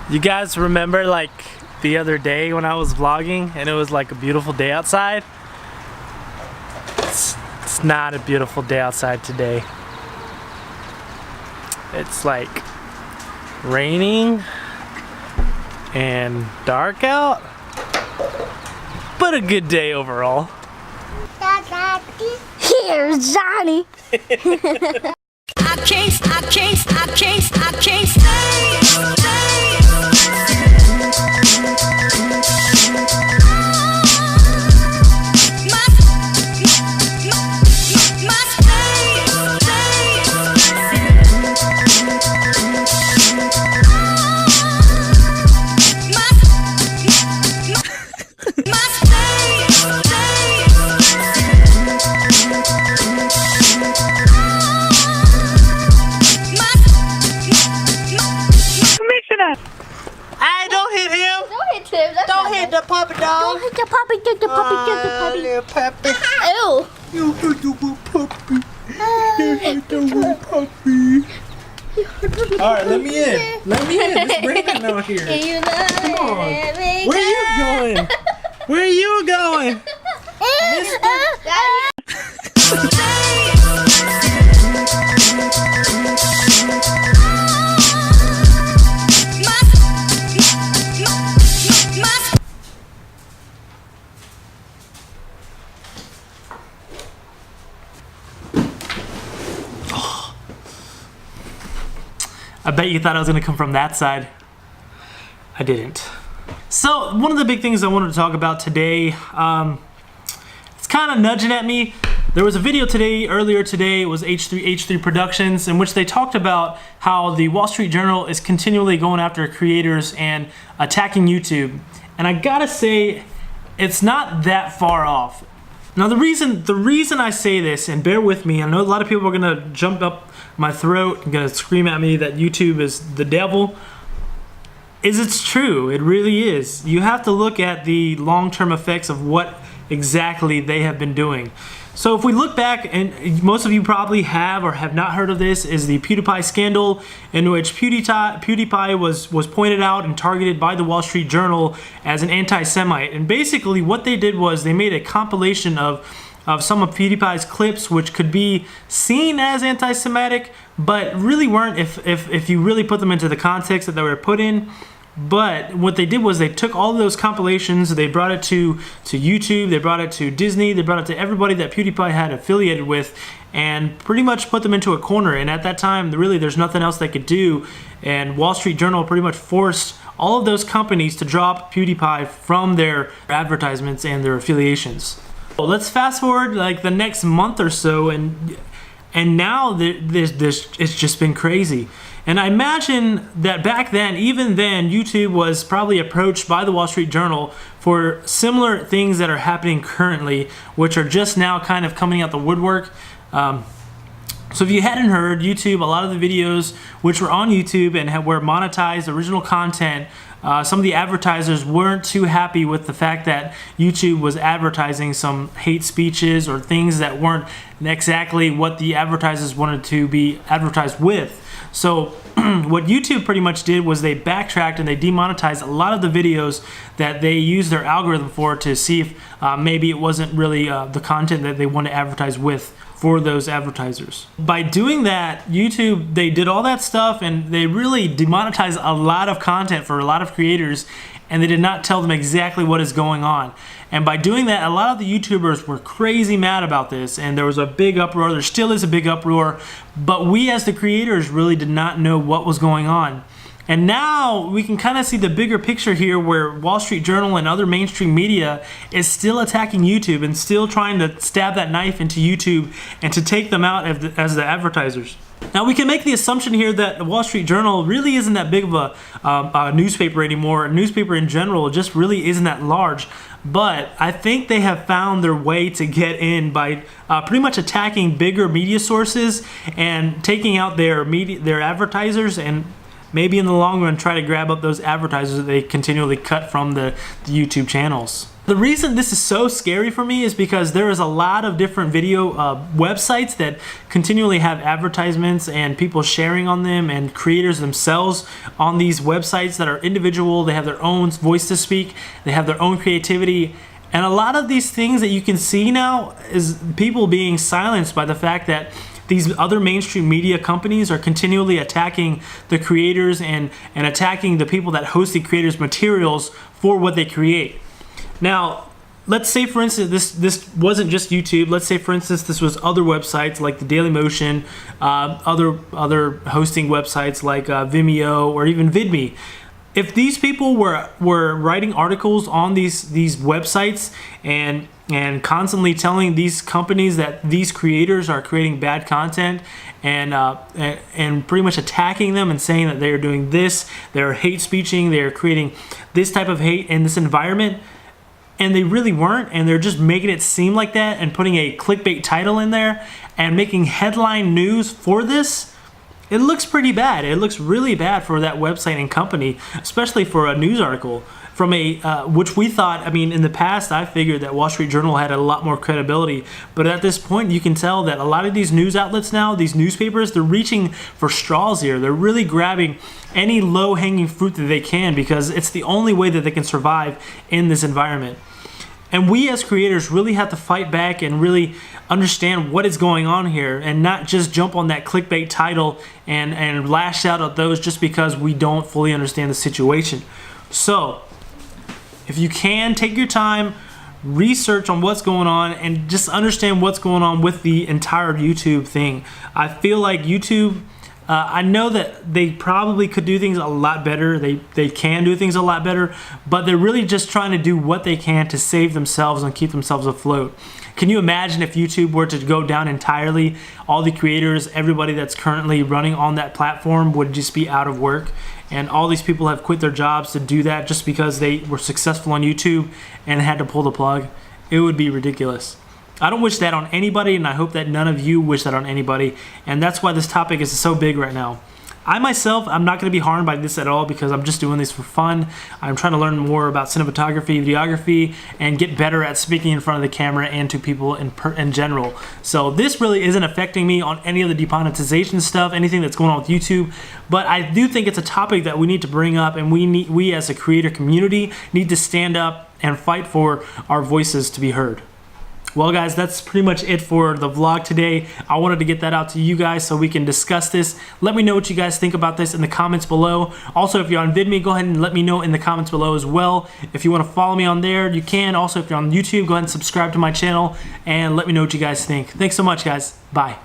You guys remember like the other day when I was vlogging and it was like a beautiful day outside? It's not a beautiful day outside today. It's like raining and dark out, but a good day overall. Here's Johnny. I can't stay. Don't hit the puppy dog. Don't hit the puppy, get the puppy, get the puppy. Little puppy. Ew. You hit the little puppy. You hit the little puppy. Alright, let me in. Let me in. It's raining out here. Come on. Where are you going? Where are you going? I bet you thought I was gonna come from that side. I didn't. So one of the big things I wanted to talk about today, it's kind of nudging at me. There was a video earlier today, it was H3 Productions, in which they talked about how the Wall Street Journal is continually going after creators and attacking YouTube. And I gotta say, it's not that far off. Now the reason I say this, and bear with me, I know a lot of people are gonna jump up my throat and gonna scream at me that YouTube is the devil, is it's true. It really is. You have to look at the long-term effects of what exactly they have been doing. So if we look back, and most of you probably have or have not heard of this, is the PewDiePie scandal, in which PewDiePie was pointed out and targeted by the Wall Street Journal as an anti-Semite. And basically what they did was they made a compilation of some of PewDiePie's clips, which could be seen as anti-Semitic, but really weren't if you really put them into the context that they were put in. But what they did was they took all of those compilations, they brought it to YouTube, they brought it to Disney, they brought it to everybody that PewDiePie had affiliated with, and pretty much put them into a corner. And at that time, really there's nothing else they could do, and Wall Street Journal pretty much forced all of those companies to drop PewDiePie from their advertisements and their affiliations. Well, let's fast forward like the next month or so, and now it's just been crazy. And I imagine that back then, even then, YouTube was probably approached by the Wall Street Journal for similar things that are happening currently, which are just now kind of coming out the woodwork. So if you hadn't heard, YouTube, a lot of the videos which were on YouTube and were monetized original content, some of the advertisers weren't too happy with the fact that YouTube was advertising some hate speeches or things that weren't exactly what the advertisers wanted to be advertised with. So what YouTube pretty much did was they backtracked and they demonetized a lot of the videos that they used their algorithm for, to see if maybe it wasn't really the content that they want to advertise with for those advertisers. By doing that, YouTube, they did all that stuff and they really demonetized a lot of content for a lot of creators, and they did not tell them exactly what is going on. And by doing that, a lot of the YouTubers were crazy mad about this, and there was a big uproar. There still is a big uproar, but we as the creators really did not know what was going on. And now we can kind of see the bigger picture here, where Wall Street Journal and other mainstream media is still attacking YouTube and still trying to stab that knife into YouTube and to take them out as the advertisers. Now we can make the assumption here that the Wall Street Journal really isn't that big of a newspaper anymore. A newspaper in general just really isn't that large. But I think they have found their way to get in by pretty much attacking bigger media sources and taking out their advertisers and maybe in the long run try to grab up those advertisers that they continually cut from the YouTube channels. The reason this is so scary for me is because there is a lot of different video websites that continually have advertisements and people sharing on them, and creators themselves on these websites that are individual. They have their own voice to speak, they have their own creativity, and a lot of these things that you can see now is people being silenced by the fact that these other mainstream media companies are continually attacking the creators and attacking the people that host the creators' materials for what they create. Now, let's say for instance this wasn't just YouTube. Let's say for instance this was other websites like the Daily Motion, other hosting websites like Vimeo or even VidMe. If these people were writing articles on these websites and constantly telling these companies that these creators are creating bad content and pretty much attacking them and saying that they're doing this, they're hate speeching, they're creating this type of hate in this environment, and they really weren't, and they're just making it seem like that and putting a clickbait title in there and making headline news for this, it looks pretty bad. It looks really bad for that website and company, especially for a news article from a which we thought, I mean, in the past I figured that Wall Street Journal had a lot more credibility, but at this point you can tell that a lot of these news outlets now, these newspapers, they're reaching for straws here. They're really grabbing any low-hanging fruit that they can because it's the only way that they can survive in this environment. And we as creators really have to fight back and really understand what is going on here and not just jump on that clickbait title and lash out at those just because we don't fully understand the situation. So if you can, take your time, research on what's going on, and just understand what's going on with the entire YouTube thing. I feel like YouTube, I know that they probably could do things a lot better. They can do things a lot better, but they're really just trying to do what they can to save themselves and keep themselves afloat. Can you imagine if YouTube were to go down entirely? All the creators, everybody that's currently running on that platform would just be out of work, and all these people have quit their jobs to do that just because they were successful on YouTube and had to pull the plug. It would be ridiculous. I don't wish that on anybody, and I hope that none of you wish that on anybody, and that's why this topic is so big right now. I myself, I'm not going to be harmed by this at all because I'm just doing this for fun. I'm trying to learn more about cinematography, videography, and get better at speaking in front of the camera and to people in general. So this really isn't affecting me on any of the demonetization stuff, anything that's going on with YouTube, but I do think it's a topic that we need to bring up, and we as a creator community need to stand up and fight for our voices to be heard. Well guys, that's pretty much it for the vlog today. I wanted to get that out to you guys so we can discuss this. Let me know what you guys think about this in the comments below. Also, if you're on VidMe, go ahead and let me know in the comments below as well. If you want to follow me on there, you can. Also, if you're on YouTube, go ahead and subscribe to my channel and let me know what you guys think. Thanks so much, guys. Bye.